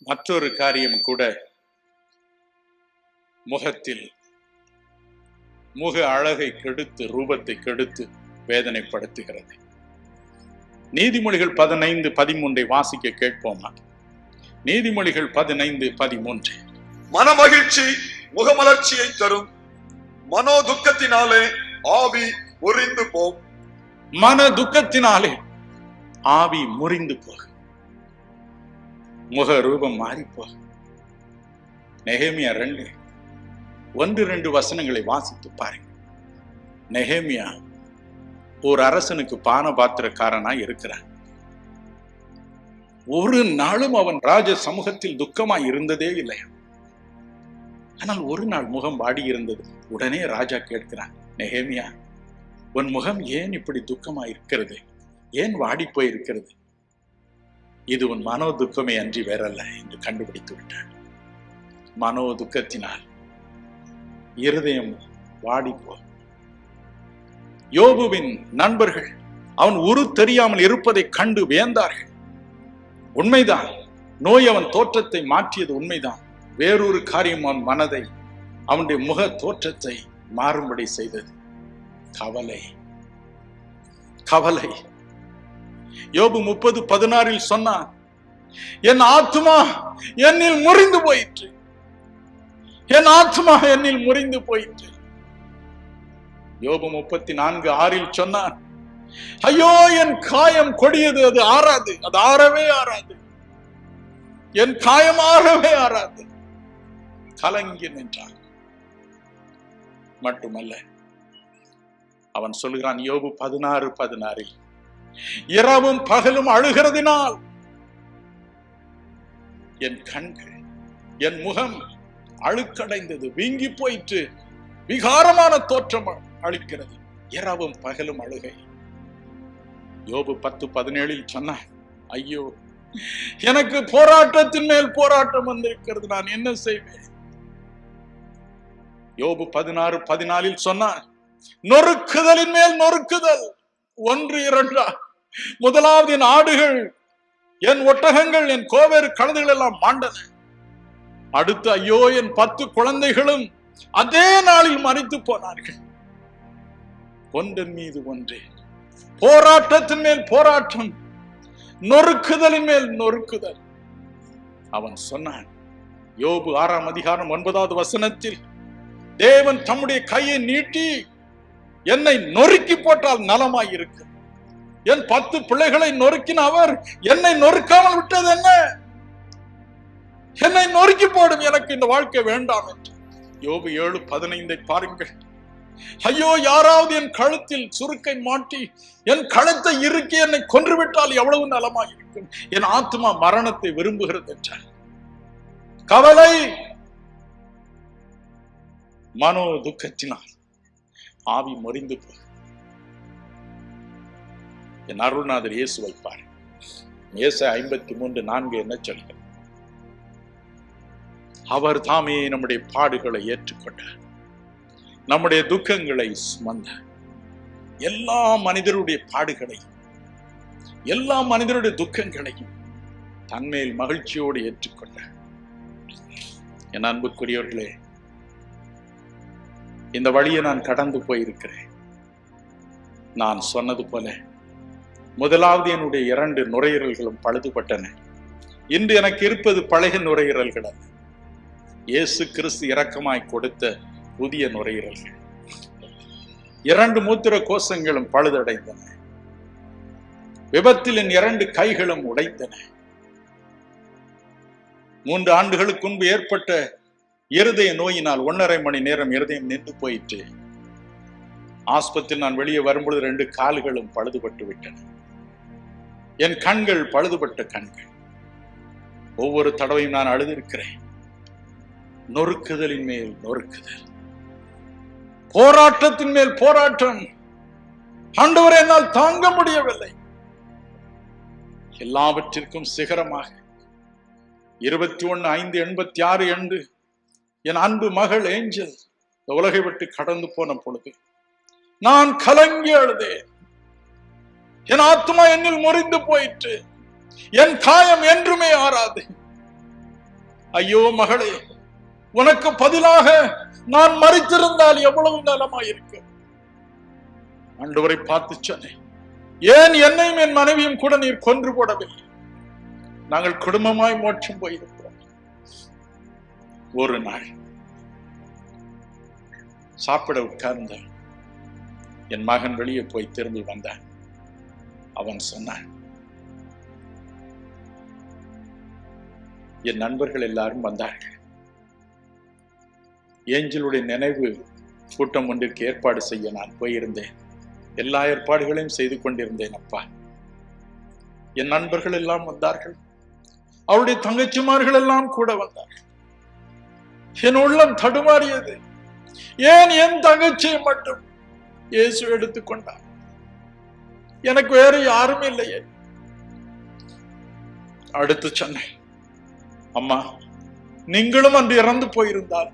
மற்றொரு காரியம் கூட முகத்தில் முக அழகை கெடுத்து ரூபத்தை கெடுத்து வேதனைப்படுத்துகிறது. நீதிமொழிகள் 15:13 வாசிக்க கேட்போமா? நீதிமொழிகள் 15:13. மனமகிழ்ச்சி முகமலர்ச்சியை தரும், மனோ துக்கத்தினாலே ஆவி முறிந்து போகும். மன துக்கத்தினாலே ஆவி முறிந்து போகும், முக ரூபம் மாறி போகும். நெகேமியா 2:1-2 வசனங்களை வாசித்து பாருங்க. நெகேமியா ஒரு அரசனுக்கு பானபாத்திரக்காரனா இருக்கிறான். ஒரு நாளும் அவன் ராஜ சமூகத்தில் துக்கமாய் இருந்ததே இல்லை. ஆனால் ஒரு நாள் முகம் வாடி இருந்தது. உடனே ராஜா கேட்கிறான், நெகேமியா, உன் முகம் ஏன் இப்படி துக்கமாய் இருக்கிறது? ஏன் வாடி போயிருக்கிறது? இது உன் மனோ துக்கமே அன்றி வேறல்ல என்று கண்டுபிடித்து விட்டான். மனோ துக்கத்தினால் இருதயம் வாடி போ. யோபுவின் நண்பர்கள் அவன் உரு தெரியாமல் இருப்பதை கண்டு வியந்தார்கள். உண்மைதான், நோய் அவன் தோற்றத்தை மாற்றியது உண்மைதான். வேறொரு காரியம் அவன் மனதை, அவனுடைய முக தோற்றத்தை மாறும்படி செய்தது. கவலை. கவலை. யோபு 30:16 சொன்னான், என் ஆத்துமா என்னில் முறிந்து போயிற்று, என் ஆத்துமா என்னில் முறிந்து போயிற்று. யோபு 34:6 சொன்னான், ஐயோ என் காயம் கொடியது, அது ஆறாது, அது ஆறவே ஆறாது, என் காயம் ஆறவே ஆறாது. கலங்கி நின்றான். மட்டுமல்ல, அவன் சொல்கிறான் யோபு 16:16, இரவும் பகலும் அழுகிறதினால் என் கண்கள், என் முகம் அழுக்கடைந்தது, வீங்கி போயிற்று, விகாரமான தோற்றம் அளிக்கிறது. இரவும் பகலும் அழுகை. யோபு 10:17 சொன்னான், ஐயோ எனக்கு போராட்டத்தின் மேல் போராட்டம் வந்திருக்கிறது, நான் என்ன செய்வேன்? யோபு 16:14 சொன்னான், நொறுக்குதலின் மேல் நொறுக்குதல். 1-2. முதலாவது என் ஆடுகள், என் ஒட்டகங்கள், என் கோவேறு கழுதைகள் எல்லாம் மாண்டன. அடுத்து ஐயோ என் 10 குழந்தைகளும் அதே நாளில் மரித்து போனார்கள். ஒன்றன் மீது ஒன்றே, போராட்டத்தின் மேல் போராட்டம், நொறுக்குதலின் மேல் நொறுக்குதல். அவன் சொன்னான், யோபு 6:9 வசனத்தில், தேவன் தம்முடைய கையை நீட்டி என்னை நொறுக்கி போட்டால் நலமாய் இருக்கு. என் 10 பிள்ளைகளை நொறுக்கின அவர் என்னை நொறுக்காமல் விட்டது என்ன? என்னை நொறுக்கி போடும், எனக்கு இந்த வாழ்க்கை வேண்டாம் என்று. யோபு 7:15 பாருங்கள். ஐயோ யாராவது என் கழுத்தில் சுருக்கை மாட்டி என் கழுத்தை இறுக்கி என்னை கொன்றுவிட்டால் எவ்வளவு நலமாய் இருக்கும். என் ஆத்மா மரணத்தை விரும்புகிறது என்றார். கவலை. மனோ துக்கத்தினால் ஆவி முறிந்து போய் என் அருள்நாதர் இயேசு வைப்பார். ஏசாயா 53:4 என்ன சொல்கிறார்? அவர் தாமே நம்முடைய பாடுகளை ஏற்றுக்கொண்டார், நம்முடைய துக்கங்களை சுமந்தார். எல்லா மனிதருடைய பாடுகளையும் எல்லா மனிதருடைய துக்கங்களையும் தன்மேல் மகிழ்ச்சியோடு ஏற்றுக்கொண்டார். என் அன்புக்குரியவர்களே, இந்த வழியை நான் கடந்து போயிருக்கிறேன். நான் சொன்னது போல முதலாவது என்னுடைய 2 நுரையீரல்களும் பழுதுபட்டன. இன்று எனக்கு இருப்பது பழைய நுரையீரல்கள் அல்ல, இயேசு கிறிஸ்து இரக்கமாய் கொடுத்த புதிய நுரையீரல்கள். 2 மூத்திர கோஷங்களும் பழுதடைந்தன. விபத்தில் என் 2 கைகளும் உடைந்தன. 3 ஆண்டுகளுக்கு முன்பு ஏற்பட்ட இருதய நோயினால் 1.5 மணி நேரம் இருதயம் நின்று போயிற்று. ஆஸ்பத்திரி நான் வெளியே வரும்பொழுது 2 கால்களும் பழுதுபட்டு விட்டன. என் கண்கள் பழுதுபட்ட கண்கள். ஒவ்வொரு தடவையும் நான் அழுதிருக்கிறேன். நொறுக்குதலின் மேல் நொறுக்குதல், போராட்டத்தின் மேல் போராட்டம். ஆண்டவரே, என்னால் தாங்க முடியவில்லை. எல்லாவற்றிற்கும் சிகரமாக 21/5/86 அன்று என் அன்பு மகள் ஏஞ்சல் உலகை விட்டு கடந்து போன பொழுது நான் கலங்கி அழுதேன். என் ஆத்மா என்னில் முறிந்து போயிற்று. என் காயம் என்றுமே ஆறாது. ஐயோ மகளே, உனக்கு பதிலாக நான் மரித்திருந்தால் எவ்வளவு நலமாயிருக்கும். ஆண்டவரை பார்த்து சொன்னேன், ஏன் என்னையும் என் மனைவியும் கூட நீர் கொன்று போடவில்லை? நாங்கள் குடும்பமாய் மோட்சம் போயிருக்கிறோம். ஒரு நாள் சாப்பிட உட்கார்ந்த என் மகன் வெளியே போய் திரும்பி வந்தான். அவன் சொன்னான், என் நண்பர்கள் எல்லாரும் வந்தார்கள். ஏஞ்சலுடைய நினைவு கூட்டம் ஒன்றிற்கு ஏற்பாடு செய்ய நான் போயிருந்தேன். எல்லா ஏற்பாடுகளையும் செய்து கொண்டிருந்தேன் அப்பா. என் நண்பர்கள் எல்லாம் வந்தார்கள். அவருடைய தங்கச்சிமார்கள் எல்லாம் கூட வந்தார்கள். என் உள்ளம் தடுமாறியது. ஏன் என் தங்கச்சியை மட்டும் இயேசு எடுத்துக்கொண்டார்? எனக்கு வேறு யாரும் இல்லையே. அடுத்து சொன்னேன், அம்மா, நீங்களும் அன்று இறந்து போயிருந்தால்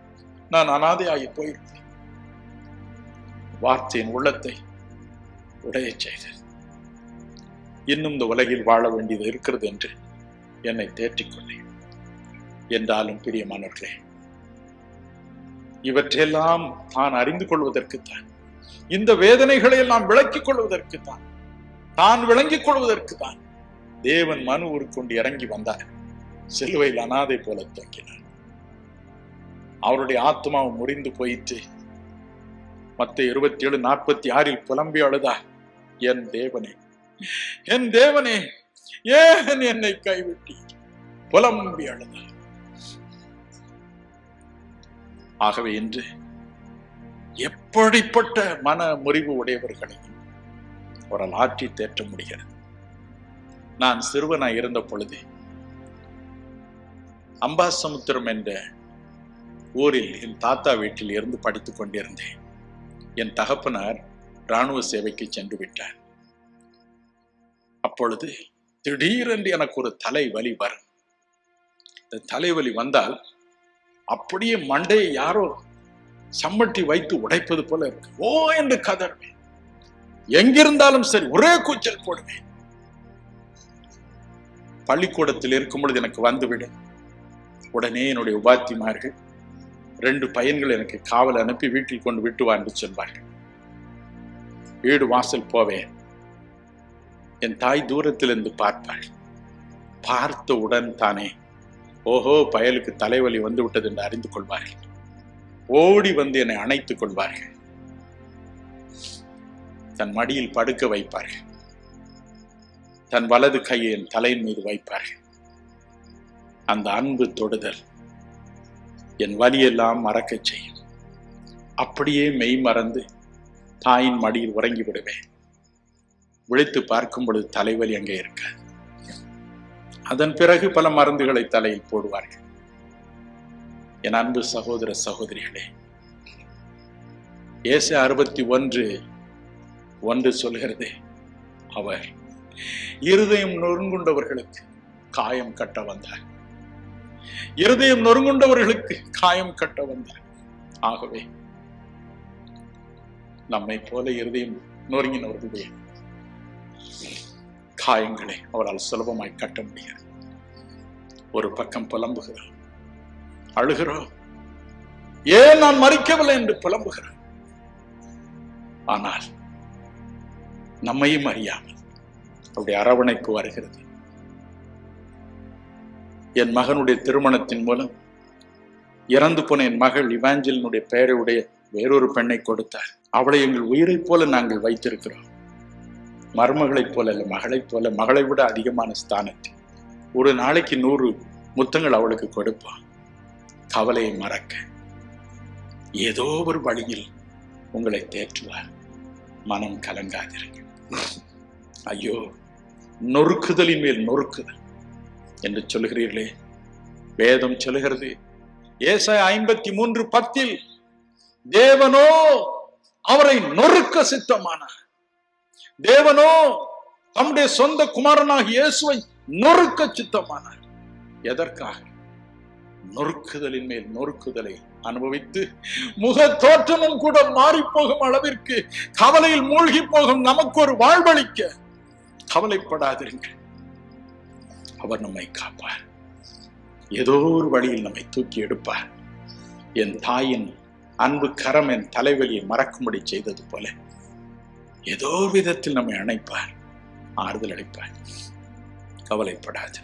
நான் அனாதையாகி போயிருந்தேன். வார்த்தையின் உள்ளத்தை உடைய செய்தது. இன்னும் இந்த உலகில் வாழ வேண்டியது இருக்கிறது என்று என்னை தேற்றிக்கொண்டேன். என்றாலும் பிரியமானவர்களே, இவற்றையெல்லாம் தான் அறிந்து கொள்வதற்குத்தான், இந்த வேதனைகளை எல்லாம் விளக்கிக் கொள்வதற்குத்தான், தான் விளங்கிக் கொள்வதற்குத்தான் தேவன் மனு உருக்கொண்டு இறங்கி வந்தார். சிலுவையில் அனாதை போல தொங்கினார். அவருடைய ஆத்மாவும் முறிந்து போயிற்று. மத்தேயு 27:46 புலம்பி அழுதார், என் தேவனே, என் தேவனே, ஏன் என்னை கைவிட்டீர்? புலம்பி அழுதார். ஆகவே இன்று எப்படிப்பட்ட மன முறிவு உடையவர்களையும் அவரால் ஆற்றி தேற்ற முடிகிறது. நான் சிறுவனாய் இருந்த பொழுது அம்பாசமுத்திரம் என்ற ஊரில் என் தாத்தா வீட்டில் இருந்து படித்துக் கொண்டிருந்தேன். என் தகப்பனார் இராணுவ சேவைக்கு சென்று விட்டார். அப்பொழுது திடீரென்று எனக்கு ஒரு தலைவலி வரும். இந்த தலைவலி வந்தால் அப்படியே மண்டையை யாரோ சம்மட்டி வைத்து உடைப்பது போல இருக்கு. ஓ என்று கதறுவேன். எங்கிருந்தாலும் சரி ஒரே கூச்சல் போடுவேன். பள்ளிக்கூடத்தில் இருக்கும் பொழுது எனக்கு வந்துவிடும். உடனே என்னுடைய உபாத்திமார்கள் 2 பையன்கள் எனக்கு காவல் அனுப்பி வீட்டில் கொண்டு விட்டு வா என்று சொல்வார்கள். வீடு வாசல் போவேன். என் தாய் தூரத்திலிருந்து பார்ப்பாள். பார்த்தவுடன் தானே ஓஹோ, பயலுக்கு தலைவலி வந்து விட்டது என்று அறிந்து கொள்வார்கள். ஓடி வந்து என்னை அணைத்துக் கொள்வார்கள். தன் மடியில் படுக்க வைப்பார்கள். தன் வலது கையை என் தலையின் மீது வைப்பார்கள். அந்த அன்பு தொடுதல் என் வலியெல்லாம் மறக்கச் செய்யும். அப்படியே மெய் மறந்து தாயின் மடியில் உறங்கி விடுவேன். விழித்து பார்க்கும் பொழுது தலைவலி அங்கே இருக்க. அதன் பிறகு பல மருந்துகளை தலையில் போடுவார்கள். என் அன்பு சகோதர சகோதரிகளே, ஏசாயா 61:1 சொல்கிறது, அவர் இருதயம் நொறுங்குண்டவர்களுக்கு காயம் கட்ட வந்தார். இருதயம் நொறுங்குண்டவர்களுக்கு காயம் கட்ட வந்தார். ஆகவே நம்மை போல இருதயம் நொறுங்கினவர்களுடைய காயங்களை அவரால் சுலபமாய் கட்ட முடியாது. ஒரு பக்கம் புலம்புகிறோம், அழுகிறோம், ஏன் நான் மறிக்கவில்லை என்று புலம்புகிறோம். ஆனால் நம்மையும் அறியாமல் அவருடைய அரவணைப்பு வருகிறது. என் மகனுடைய திருமணத்தின் மூலம் இறந்து போன என் மகள் இவாஞ்சலினுடைய பெயரை உடைய வேறொரு பெண்ணை கொடுத்தார். அவளை எங்கள் உயிரை போல நாங்கள் வைத்திருக்கிறோம். மருமகளைப் போல அல்ல, மகளைப் போல, மகளை விட அதிகமான ஸ்தானத்தில் ஒரு நாளைக்கு 100 முத்தங்கள் அவளுக்கு கொடுப்பான். கவலையை மறக்க ஏதோ ஒரு வழியில் உங்களை தேற்றுவார். மனம் கலங்காதிருங்கள். ஐயோ, நொறுக்குதலின் மேல் நொறுக்குதல் என்று சொல்லுகிறீர்களே, வேதம் சொல்லுகிறது ஏசாயா 53:10 தேவனோ அவரை நொறுக்க சித்தமானார். தேவனோ தம்முடைய சொந்த குமாரனாக இயேசுவை நொறுக்க சித்தமானார். எதற்காக? நொறுக்குதலின் மேல் நொறுக்குதலை அனுபவித்து முக தோற்றமும் கூட மாறி போகும் அளவிற்கு கவலையில் மூழ்கி போகும் நமக்கு ஒரு வாழ்வளிக்க கவலைப்படாதிருங்கள். அவர் நம்மை காப்பார். ஏதோ ஒரு வழியில் நம்மை தூக்கி எடுப்பார். என் தாயின் அன்பு கரம் என் தலைவலியை மறக்கும்படி செய்தது போல ஏதோ விதத்தில் நம்மை அணைப்பார், ஆறுதல் அளிப்பார். கவலைப்படாதே.